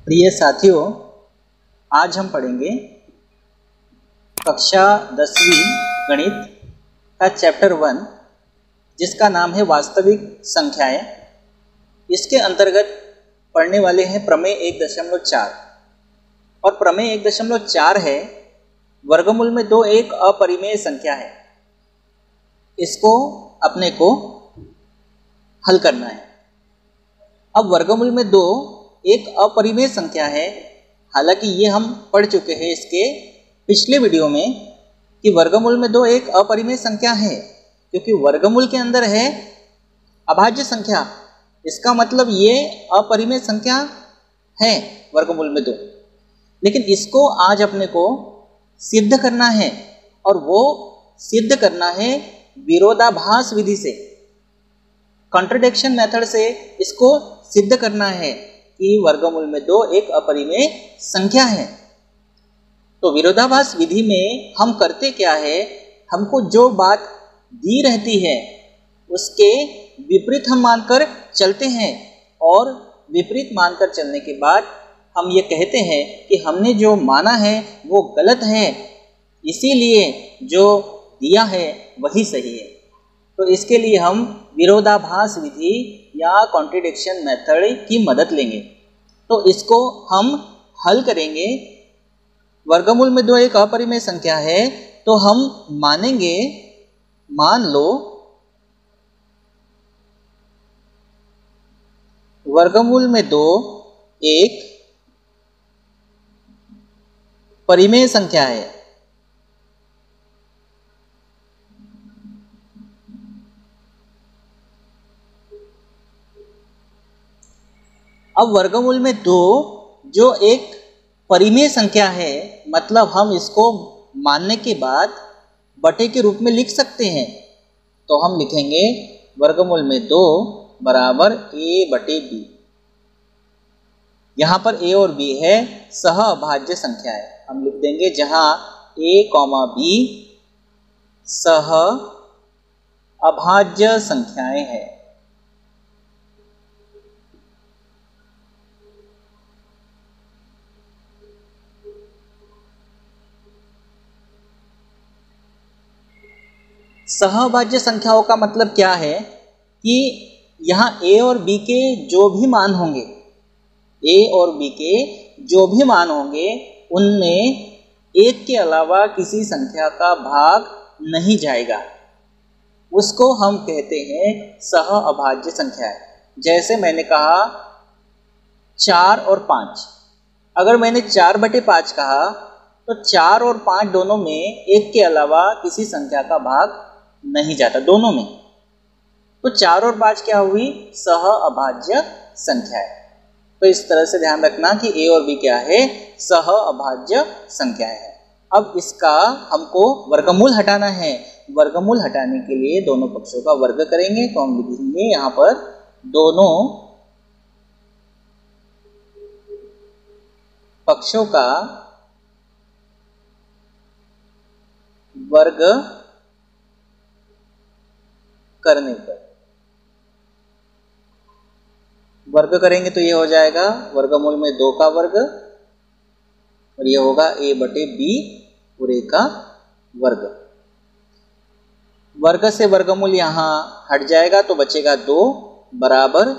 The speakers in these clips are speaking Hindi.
प्रिय साथियों, आज हम पढ़ेंगे कक्षा 10वीं गणित का चैप्टर 1 जिसका नाम है वास्तविक संख्याएं। इसके अंतर्गत पढ़ने वाले हैं प्रमेय 1.4 और प्रमेय 1.4 है वर्गमूल में 2 एक अपरिमेय संख्या है। इसको अपने को हल करना है। अब वर्गमूल में 2 एक अपरिमेय संख्या है। हालांकि ये हम पढ़ चुके हैं इसके पिछले वीडियो में कि वर्गमूल में 2 एक अपरिमेय संख्या है, क्योंकि वर्गमूल के अंदर है अभाज्य संख्या। इसका मतलब ये अपरिमेय संख्या है वर्गमूल में 2। लेकिन इसको आज अपने को सिद्ध करना है, और वो सिद्ध करना है विरोधाभास विधि से, कॉन्ट्रडिक्शन मेथड से इसको सिद्ध करना है कि वर्गमूल में 2 एक अपरिमेय संख्या है। तो विरोधाभास विधि में हम करते क्या है, हमको जो बात दी रहती है उसके विपरीत हम मानकर चलते हैं, और विपरीत मानकर चलने के बाद हम ये कहते हैं कि हमने जो माना है वो गलत है, इसीलिए जो दिया है वही सही है। तो इसके लिए हम विरोधाभास विधि या कॉन्ट्रडिक्शन मेथड की मदद लेंगे। तो इसको हम हल करेंगे। वर्गमूल में 2 एक अपरिमेय संख्या है, तो हम मानेंगे, मान लो वर्गमूल में 2 एक परिमेय संख्या है। अब वर्गमूल में 2 जो एक परिमेय संख्या है, मतलब हम इसको मानने के बाद बटे के रूप में लिख सकते हैं। तो हम लिखेंगे वर्गमूल में 2 बराबर a बटे b। यहाँ पर a और b है सह अभाज्य संख्या है। हम लिख देंगे जहाँ a, b सह अभाज्य संख्याएं हैं। सहअभाज्य संख्याओं का मतलब क्या है कि यहाँ a और b के जो भी मान होंगे, a और b के जो भी मान होंगे उनमें एक के अलावा किसी संख्या का भाग नहीं जाएगा। उसको हम कहते हैं सहअभाज्य संख्या है। जैसे मैंने कहा 4 और 5, अगर मैंने 4/5 कहा तो 4 और 5 दोनों में एक के अलावा किसी संख्या का भाग नहीं जाता, दोनों में। तो 4 और 5 क्या हुई, सहअभाज्य संख्या है। तो इस तरह से ध्यान रखना कि a और b क्या है, सहअभाज्य संख्या है। अब इसका हमको वर्गमूल हटाना है। वर्गमूल हटाने के लिए दोनों पक्षों का वर्ग करेंगे। तो हम लिखेंगे यहाँ पर दोनों पक्षों का वर्ग करने पर, वर्ग करेंगे तो ये हो जाएगा वर्गमूल में 2 का वर्ग, और ये होगा a बटे b पूरे का वर्ग। वर्ग से वर्गमूल यहाँ हट जाएगा तो बचेगा 2 बराबर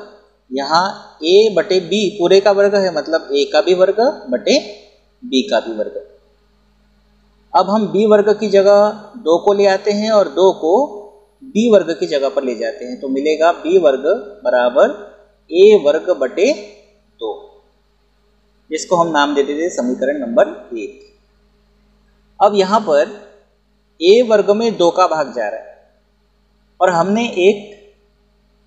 यहाँ a बटे b पूरे का वर्ग है, मतलब a का भी वर्ग बटे b का भी वर्ग। अब हम b वर्ग की जगह 2 को ले आते हैं और 2 को b वर्ग की जगह पर ले जाते हैं, तो मिलेगा b वर्ग बराबर a वर्ग बटे 2। इसको हम नाम दे देते समीकरण नंबर 1। अब यहाँ पर a वर्ग में 2 का भाग जा रहा है, और हमने एक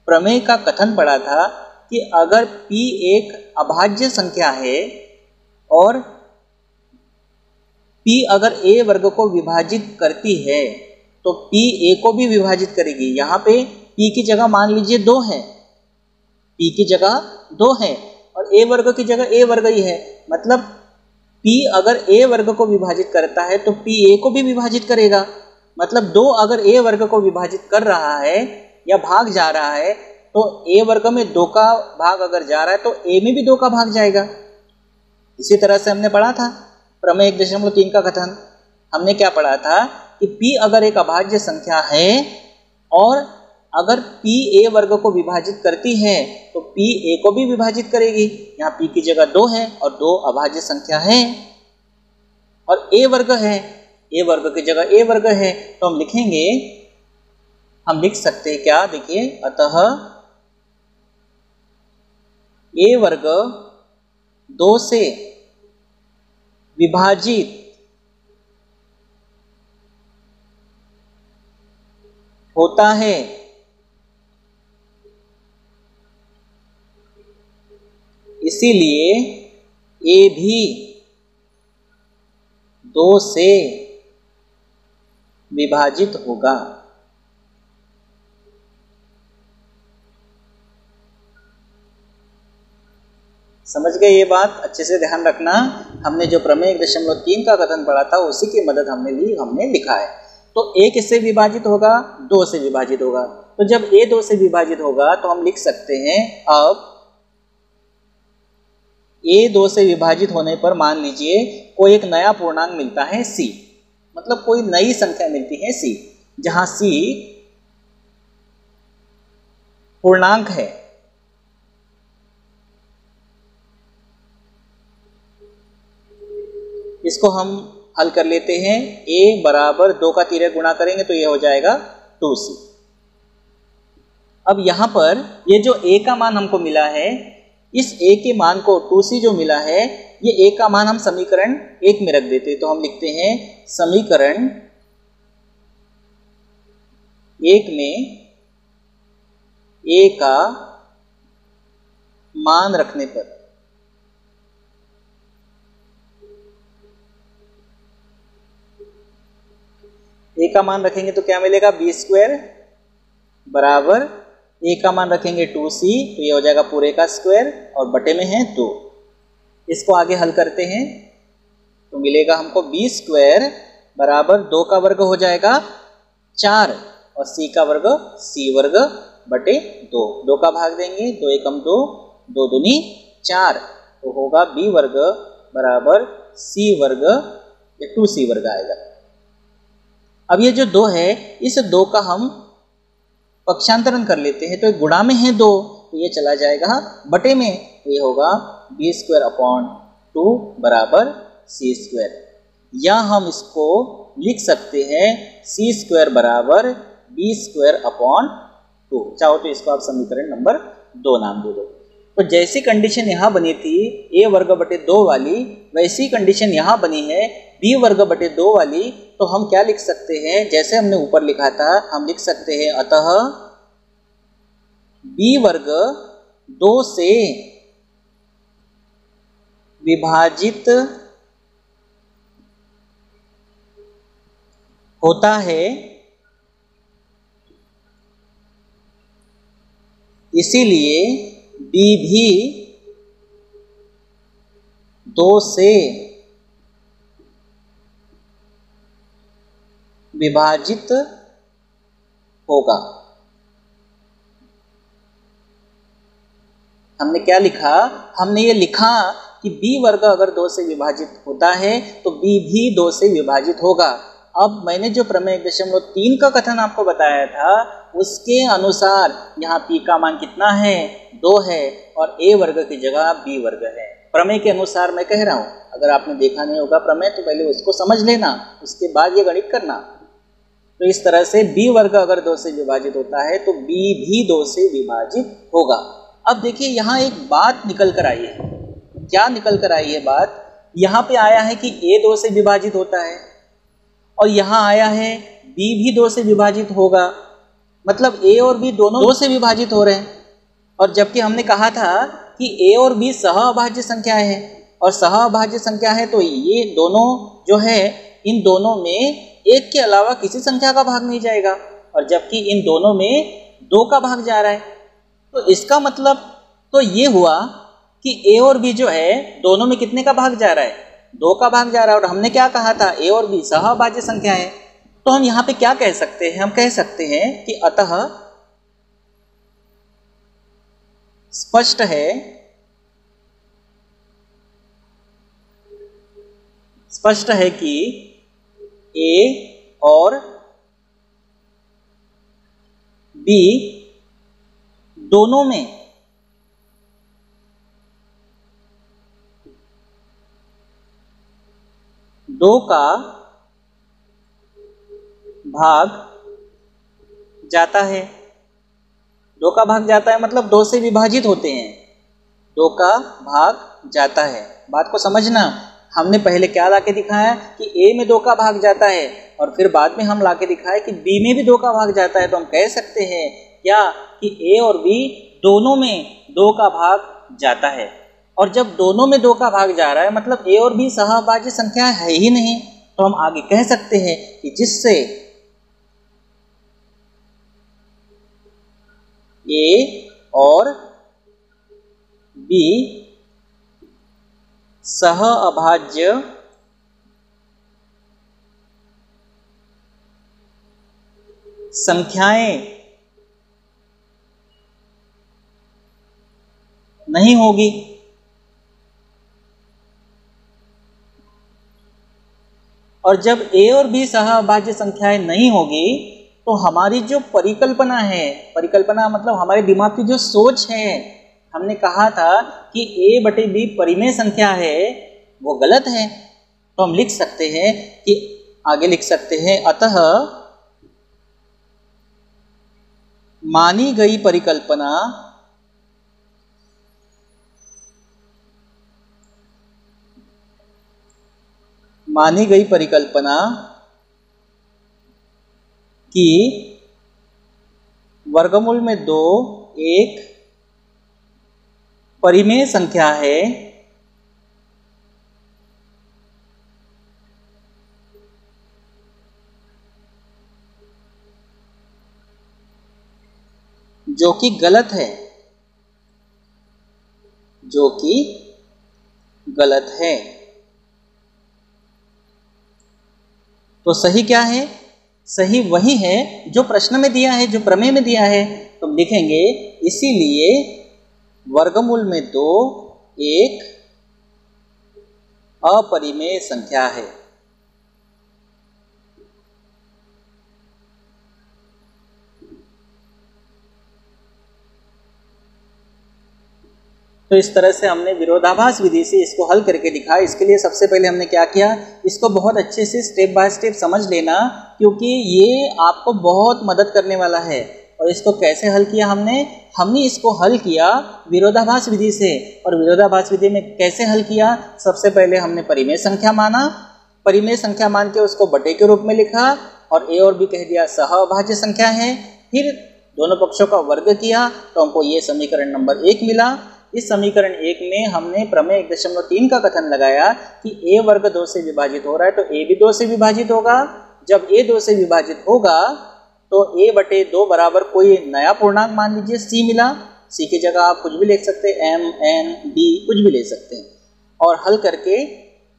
प्रमेय का कथन पढ़ा था कि अगर p एक अभाज्य संख्या है और p अगर a वर्ग को विभाजित करती है तो p a को भी विभाजित करेगी। यहाँ पे p की जगह मान लीजिए 2 है, p की जगह 2 है और a वर्ग की जगह a वर्ग ही है। मतलब p अगर a वर्ग को विभाजित करता है तो p a को भी विभाजित करेगा। मतलब 2 अगर a वर्ग को विभाजित कर रहा है या भाग जा रहा है, तो a वर्ग में 2 का भाग अगर जा रहा है तो a में भी 2 का भाग जाएगा। इसी तरह से हमने पढ़ा था प्रमेय 1.3 का कथन। हमने क्या पढ़ा था कि p अगर एक अभाज्य संख्या है और अगर p a वर्ग को विभाजित करती है तो p a को भी विभाजित करेगी। यहाँ p की जगह 2 है और 2 अभाज्य संख्या है और a वर्ग है, a वर्ग की जगह a वर्ग है, तो हम लिखेंगे, हम लिख सकते हैं क्या, देखिए, अतः a वर्ग 2 से विभाजित होता है, इसीलिए a भी 2 से विभाजित होगा। समझ गए ये बात? अच्छे से ध्यान रखना। हमने जो प्रमेय 1.3 का कथन पढ़ा था उसी की मदद हमने ली, हमने लिखा है। तो a किससे विभाजित होगा? 2 से विभाजित होगा। तो जब a 2 से विभाजित होगा तो हम लिख सकते हैं, अब a 2 से विभाजित होने पर मान लीजिए कोई एक नया पूर्णांक मिलता है c, मतलब कोई नई संख्या मिलती है c, जहां c पूर्णांक है। इसको हम हल कर लेते हैं। a बराबर 2 का तिर्यक गुणा करेंगे तो ये हो जाएगा 2c। अब यहाँ पर ये जो a का मान हमको मिला है, इस a के मान को 2c जो मिला है, ये a का मान हम समीकरण 1 में रख देते हैं। तो हम लिखते हैं समीकरण 1 में a का मान रखने पर a का मान रखेंगे तो क्या मिलेगा, b² बराबर a का मान रखेंगे 2c, तो ये हो जाएगा पूरे का स्क्वायर और बटे में है 2। इसको आगे हल करते हैं तो मिलेगा हमको b² बराबर 2 का वर्ग हो जाएगा 4 और c का वर्ग c वर्ग बटे 2। 2 का भाग देंगे, 2 एकम 2, 2 दूनी 4, तो होगा b वर्ग बराबर c वर्ग या 2c वर्ग आएगा। अब ये जो 2 है, इस 2 का हम पक्षांतरण कर लेते हैं, तो गुणा में है 2, तो ये चला जाएगा बटे में, तो ये होगा b²/2 बराबर c², या हम इसको लिख सकते हैं c² बराबर b²/2। चाहो तो इसको आप समीकरण नंबर 2 नाम दे दो। तो जैसी कंडीशन यहाँ बनी थी a वर्ग बटे 2 वाली, वैसी कंडीशन यहाँ बनी है b वर्ग बटे 2 वाली। तो हम क्या लिख सकते हैं, जैसे हमने ऊपर लिखा था, हम लिख सकते हैं अतः b वर्ग 2 से विभाजित होता है, इसीलिए b भी 2 से विभाजित होगा। हमने क्या लिखा, हमने ये लिखा कि b वर्ग अगर 2 से विभाजित होता है तो b भी 2 से विभाजित होगा। अब मैंने जो प्रमेय 1.3 का कथन आपको बताया था उसके अनुसार यहाँ p का मान कितना है, 2 है, और a वर्ग की जगह b वर्ग है। प्रमेय के अनुसार मैं कह रहा हूँ, अगर आपने देखा नहीं होगा प्रमेय तो पहले उसको समझ लेना, उसके बाद ये गणित करना। तो इस तरह से b वर्ग अगर 2 से विभाजित होता है तो b भी 2 से विभाजित होगा। अब देखिए यहाँ एक बात निकल कर आई है। क्या निकल कर आई है बात? यहाँ पे आया है कि a 2 से विभाजित होता है और यहाँ आया है b भी 2 से विभाजित होगा, मतलब a और b दोनों 2 से विभाजित हो रहे हैं। और जबकि हमने कहा था कि a और b सह अभाज्य संख्या है, और सह अभाज्य संख्या है तो ये दोनों जो है, इन दोनों में एक के अलावा किसी संख्या का भाग नहीं जाएगा, और जबकि इन दोनों में 2 का भाग जा रहा है। तो इसका मतलब तो ये हुआ कि a और b जो है दोनों में कितने का भाग जा रहा है, 2 का भाग जा रहा है। और हमने क्या कहा था, a और b सहअभाज्य संख्या है। तो हम यहाँ पे क्या कह सकते हैं, हम कह सकते हैं कि अतः स्पष्ट है स्पष्ट है कि ए और बी दोनों में दो का भाग जाता है। दो का भाग जाता है मतलब दो से विभाजित होते हैं। दो का भाग जाता है, बात को समझना। हमने पहले क्या लाके दिखाया कि ए में दो का भाग जाता है और फिर बाद में हम लाके दिखाया कि बी में भी दो का भाग जाता है। तो हम कह सकते हैं क्या कि ए और बी दोनों में दो का भाग जाता है। और जब दोनों में दो का भाग जा रहा है मतलब ए और बी सहअभाज्य संख्या है ही नहीं, तो हम आगे कह सकते हैं कि जिससे ए और बी सहअभाज्य संख्याएं नहीं होगी। और जब ए और बी सहअभाज्य संख्याएं नहीं होगी तो हमारी जो परिकल्पना है, परिकल्पना मतलब हमारे दिमाग की जो सोच है, हमने कहा था कि ए बटे बी परिमेय संख्या है, वो गलत है। तो हम लिख सकते हैं कि आगे लिख सकते हैं अतः मानी गई परिकल्पना कि वर्गमूल में 2 एक परिमेय संख्या है जो कि गलत है, जो कि गलत है। तो सही क्या है? सही वही है जो प्रश्न में दिया है, जो प्रमेय में दिया है। तो लिखेंगे इसीलिए वर्गमूल में 2 एक अपरिमेय संख्या है। तो इस तरह से हमने विरोधाभास विधि से इसको हल करके दिखाया। इसके लिए सबसे पहले हमने क्या किया, इसको बहुत अच्छे से स्टेप बाय स्टेप समझ लेना, क्योंकि ये आपको बहुत मदद करने वाला है। और इसको कैसे हल किया हमने इसको हल किया विरोधाभास विधि से। और विरोधाभास विधि में कैसे हल किया, सबसे पहले हमने परिमेय संख्या माना, परिमेय संख्या मान के उसको बटे के रूप में लिखा और ए और बी कह दिया सहअभाज्य संख्या है। फिर दोनों पक्षों का वर्ग किया तो हमको ये समीकरण नंबर 1 मिला। इस समीकरण 1 में हमने प्रमेय 1.3 का कथन लगाया कि a वर्ग 2 से विभाजित हो रहा है तो a भी 2 से विभाजित होगा। जब a 2 से विभाजित होगा तो a बटे 2 बराबर कोई नया पूर्णांक मान लीजिए c मिला। c की जगह आप कुछ भी लिख सकते हैं, m, n, d कुछ भी ले सकते हैं। और हल करके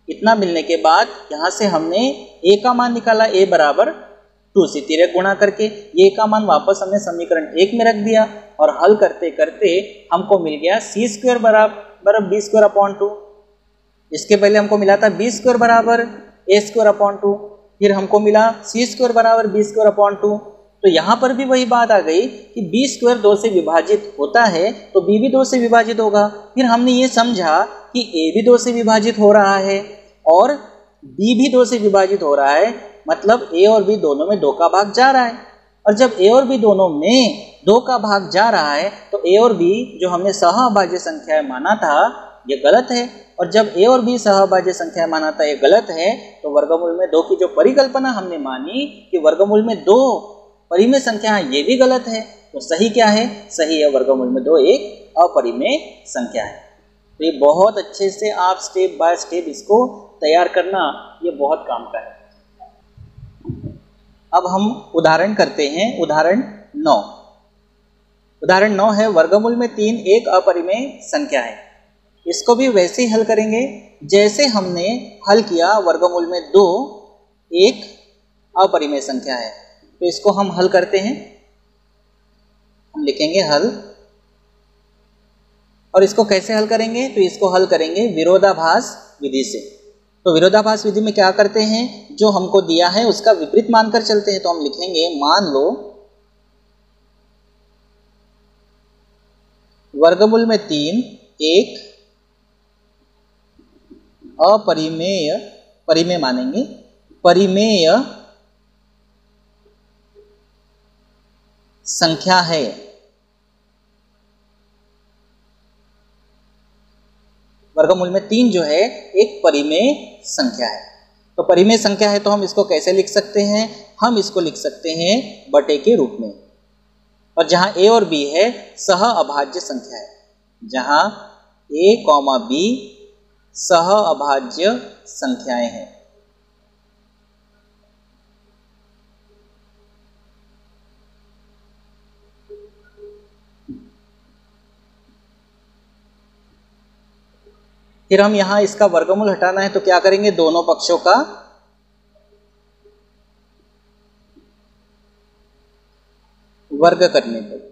इतना मिलने के बाद यहाँ से हमने a का मान निकाला, a बराबर 2 से तिर्यक गुणा करके ये का मान वापस हमने समीकरण 1 में रख दिया। और हल करते करते हमको मिल गया c² बराबर b²/2। इसके पहले हमको मिला था b² बराबर a²/2। फिर हमको मिला c² बराबर b²/2। तो यहाँ पर भी वही बात आ गई कि b² 2 से विभाजित होता है तो b भी 2 से विभाजित होगा। फिर हमने ये समझा कि a भी 2 से विभाजित हो रहा है और b भी 2 से विभाजित हो रहा है, मतलब a और b दोनों में 2 का भाग जा रहा है। और जब a और b दोनों में 2 का भाग जा रहा है तो a और b जो हमने सहअभाज्य संख्या माना था ये गलत है। और जब a और b सहअभाज्य संख्या माना था ये गलत है तो वर्गमूल में 2 की जो परिकल्पना हमने मानी कि वर्गमूल में 2 परिमेय संख्या है ये भी गलत है। तो सही क्या है? सही है वर्गमूल में 2 एक अपरिमेय संख्या है। तो ये बहुत अच्छे से आप स्टेप बाय स्टेप इसको तैयार करना, ये बहुत काम का है। अब हम उदाहरण करते हैं। उदाहरण 9। उदाहरण 9 है वर्गमूल में 3 एक अपरिमेय संख्या है। इसको भी वैसे ही हल करेंगे जैसे हमने हल किया वर्गमूल में 2 एक अपरिमेय संख्या है। तो इसको हम हल करते हैं। हम लिखेंगे हल। और इसको कैसे हल करेंगे? तो इसको हल करेंगे विरोधाभास विधि से। तो विरोधाभास विधि में क्या करते हैं, जो हमको दिया है उसका विपरीत मानकर चलते हैं। तो हम लिखेंगे मान लो वर्गमूल में 3 एक अपरिमेय, परिमेय मानेंगे, परिमेय संख्या है। वर्गमूल में 3 जो है एक परिमेय संख्या है। तो परिमेय संख्या है तो हम इसको कैसे लिख सकते हैं, हम इसको लिख सकते हैं बटे के रूप में। और जहां a और b है सह अभाज्य संख्या है, जहां a, b सह अभाज्य संख्याएं हैं। फिर हम यहां इसका वर्गमूल हटाना है तो क्या करेंगे, दोनों पक्षों का वर्ग करने पर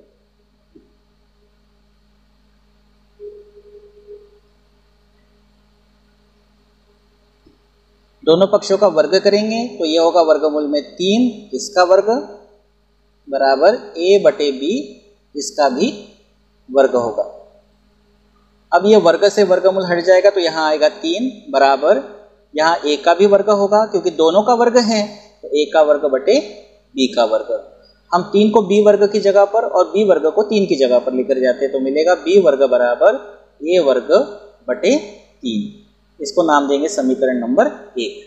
दोनों पक्षों का वर्ग करेंगे तो यह होगा वर्गमूल में 3 इसका वर्ग बराबर a बटे b इसका भी वर्ग होगा। अब ये वर्ग से वर्गमूल हट जाएगा तो यहाँ आएगा 3 बराबर, यहाँ a का भी वर्ग होगा क्योंकि दोनों का वर्ग है, तो a का वर्ग बटे b का वर्ग। हम 3 को b वर्ग की जगह पर और b वर्ग को 3 की जगह पर लेकर जाते हैं तो मिलेगा b वर्ग बराबर a वर्ग बटे 3। इसको नाम देंगे समीकरण नंबर 1।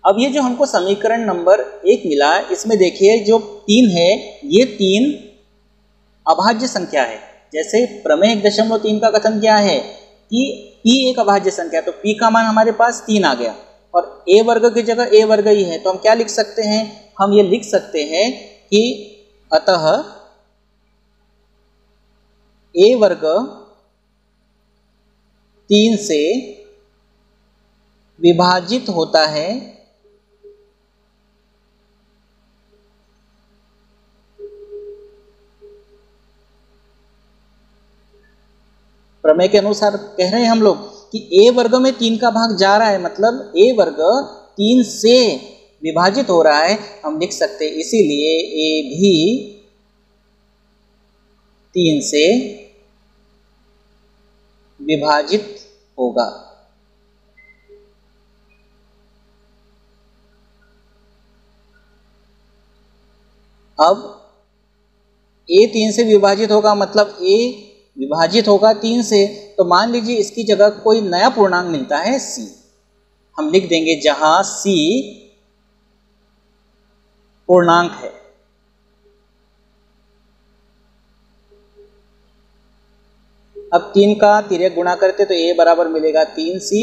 अब ये जो हमको समीकरण नंबर 1 मिला, इसमें देखिए जो 3 है ये 3 अभाज्य संख्या है। जैसे प्रमेय 1.3 का कथन क्या है कि p एक अभाज्य संख्या, तो p का मान हमारे पास 3 आ गया और a वर्ग की जगह a वर्ग ही है, तो हम क्या लिख सकते हैं, हम ये लिख सकते हैं कि अतः a वर्ग 3 से विभाजित होता है प्रमेय के अनुसार कह रहे हैं हम लोग कि a वर्ग में 3 का भाग जा रहा है, मतलब a वर्ग 3 से विभाजित हो रहा है, हम लिख सकते हैं इसीलिए a भी 3 से विभाजित होगा। अब a 3 से विभाजित होगा मतलब a विभाजित होगा 3 से, तो मान लीजिए इसकी जगह कोई नया पूर्णांक मिलता है c, हम लिख देंगे जहां c पूर्णांक है। अब 3 का तिर्यक गुणा करते तो a बराबर मिलेगा 3c।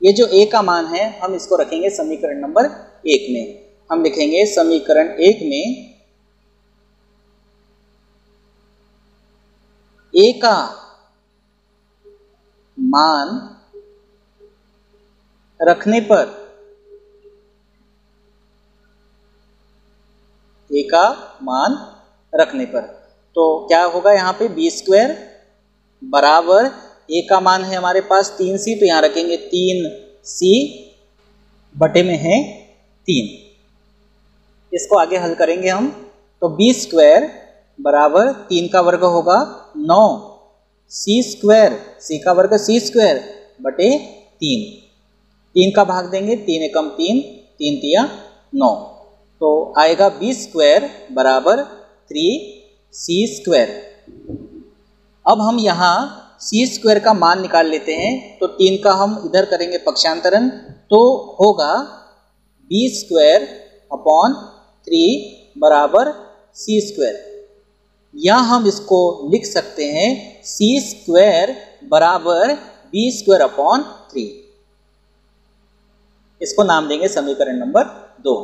ये जो a का मान है हम इसको रखेंगे समीकरण नंबर 1 में। हम लिखेंगे समीकरण 1 में a का मान रखने पर, a का मान रखने पर तो क्या होगा, यहाँ पे b² बराबर a का मान है हमारे पास 3c, तो यहाँ रखेंगे 3c बटे में है 3। इसको आगे हल करेंगे हम, तो b² बराबर 3 का वर्ग होगा 9, c² c का वर्ग c² बटे 3। 3 का भाग देंगे, 3 एकम 3, 3 तिया 9, तो आएगा b² बराबर 3c²। अब हम यहाँ c² का मान निकाल लेते हैं, तो 3 का हम इधर करेंगे पक्षांतरण, तो होगा b² अपॉन 3 बराबर c²। या हम इसको लिख सकते हैं c² बराबर b² अपॉन 3। इसको नाम देंगे समीकरण नंबर 2।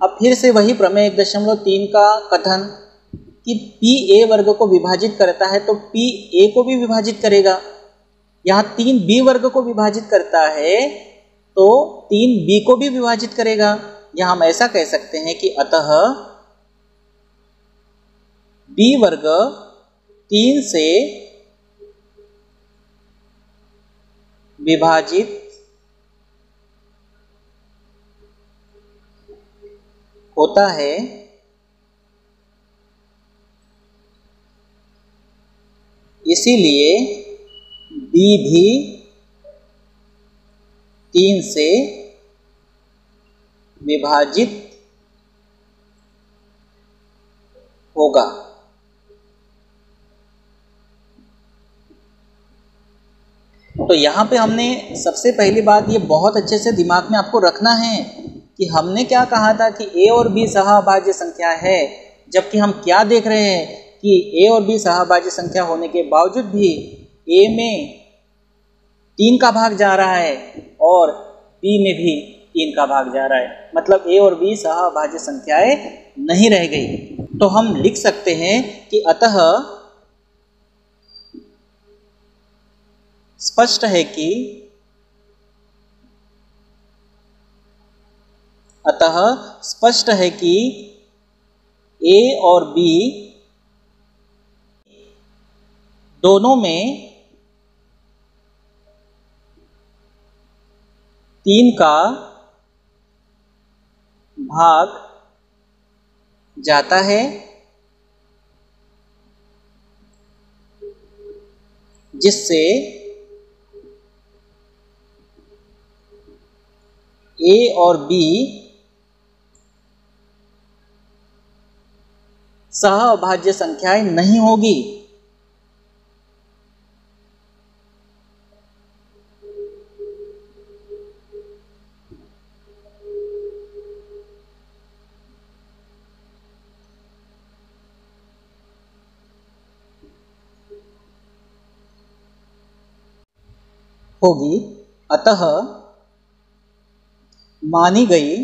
अब फिर से वही प्रमेय 1.3 का कथन कि p a वर्ग को विभाजित करता है तो p a को भी विभाजित करेगा। यहाँ 3 b वर्ग को विभाजित करता है तो 3 b को भी विभाजित करेगा। यहाँ हम ऐसा कह सकते हैं कि अतः b वर्ग 3 से विभाजित होता है, इसीलिए b भी 3 से विभाजित होगा। तो यहाँ पे हमने सबसे पहली बात ये बहुत अच्छे से दिमाग में आपको रखना है कि हमने क्या कहा था कि a और b सहअभाज्य संख्या है, जबकि हम क्या देख रहे हैं कि a और b सहअभाज्य संख्या होने के बावजूद भी a में 3 का भाग जा रहा है और b में भी 3 का भाग जा रहा है, मतलब a और b सहअभाज्य संख्याएं नहीं रह गई। तो हम लिख सकते हैं कि अतः स्पष्ट है कि a और b दोनों में 3 का भाग जाता है, जिससे a और b सहअभाज्य संख्याएं नहीं होगी। अतः मानी गई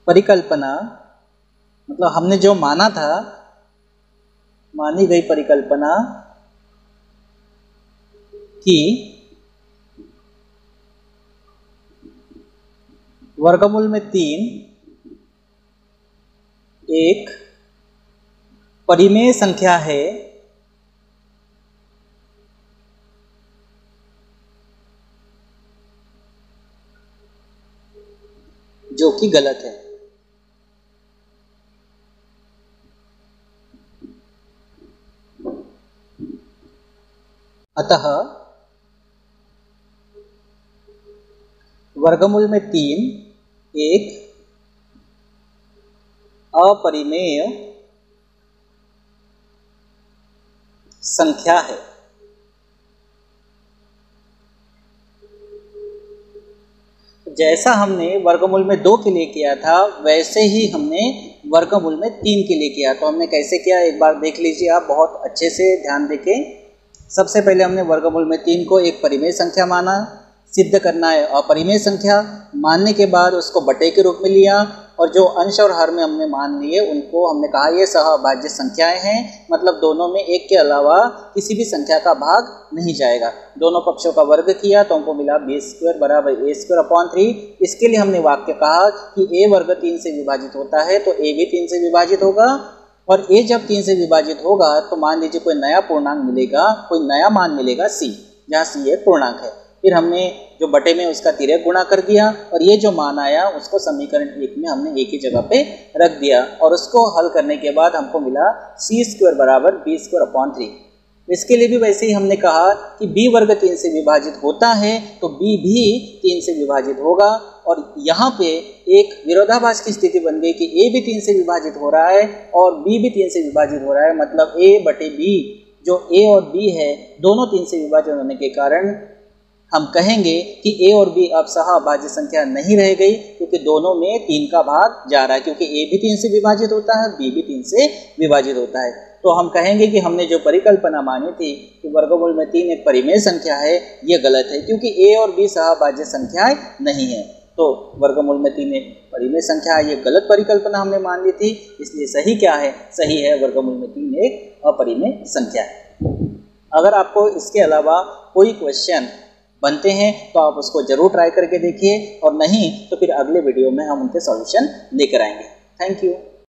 परिकल्पना, मतलब हमने जो माना था, मानी गई परिकल्पना कि वर्गमूल में 3 एक परिमेय संख्या है, जो कि गलत है। अतः वर्गमूल में 3 एक अपरिमेय संख्या है। जैसा हमने वर्गमूल में 2 के लिए किया था, वैसे ही हमने वर्गमूल में 3 के लिए किया। तो हमने कैसे किया, एक बार देख लीजिए आप, बहुत अच्छे से ध्यान देके। सबसे पहले हमने वर्गमूल में 3 को एक परिमेय संख्या माना, सिद्ध करना है अपरिमेय संख्या, मानने के बाद उसको बटे के रूप में लिया, और जो अंश और हर में हमने मान लिए उनको हमने कहा ये सहअभाज्य संख्याएं हैं, मतलब दोनों में एक के अलावा किसी भी संख्या का भाग नहीं जाएगा। दोनों पक्षों का वर्ग किया तो हमको मिला b² बराबर a²/3। इसके लिए हमने वाक्य कहा कि a वर्ग 3 से विभाजित होता है तो a भी 3 से विभाजित होगा, और a जब 3 से विभाजित होगा तो मान लीजिए कोई नया पूर्णांक मिलेगा, कोई नया मान मिलेगा c, जहाँ c एक पूर्णांक है। फिर हमने जो बटे में उसका तिर्यक गुणा कर दिया, और ये जो मान आया उसको समीकरण 1 में हमने एक ही जगह पे रख दिया, और उसको हल करने के बाद हमको मिला c² बराबर b²/3। इसके लिए भी वैसे ही हमने कहा कि b वर्ग 3 से विभाजित होता है तो b भी 3 से विभाजित होगा, और यहाँ पे एक विरोधाभास की स्थिति बन गई कि a भी 3 से विभाजित हो रहा है और b भी 3 से विभाजित हो रहा है, मतलब a बटे b, जो a और b है दोनों 3 से विभाजित होने के कारण हम कहेंगे कि a और b अब सहअभाज्य संख्या नहीं रह गई, क्योंकि दोनों में 3 का भाग जा रहा है, क्योंकि a भी 3 से विभाजित होता है, b भी 3 से विभाजित होता है। तो हम कहेंगे कि हमने जो परिकल्पना मानी थी कि वर्गमूल में 3 एक परिमेय संख्या है, ये गलत है, क्योंकि a और b सहअभाज्य संख्याएं नहीं है। तो वर्गमूल में 3 एक परिमेय संख्या है, ये गलत परिकल्पना हमने मान ली थी। इसलिए सही क्या है, सही है वर्गमूल में 3 एक अपरिमेय संख्या है। अगर आपको इसके अलावा कोई क्वेश्चन बनते हैं तो आप उसको जरूर ट्राई करके देखिए, और नहीं तो फिर अगले वीडियो में हम उनके सॉल्यूशन लेकर आएंगे। Thank you.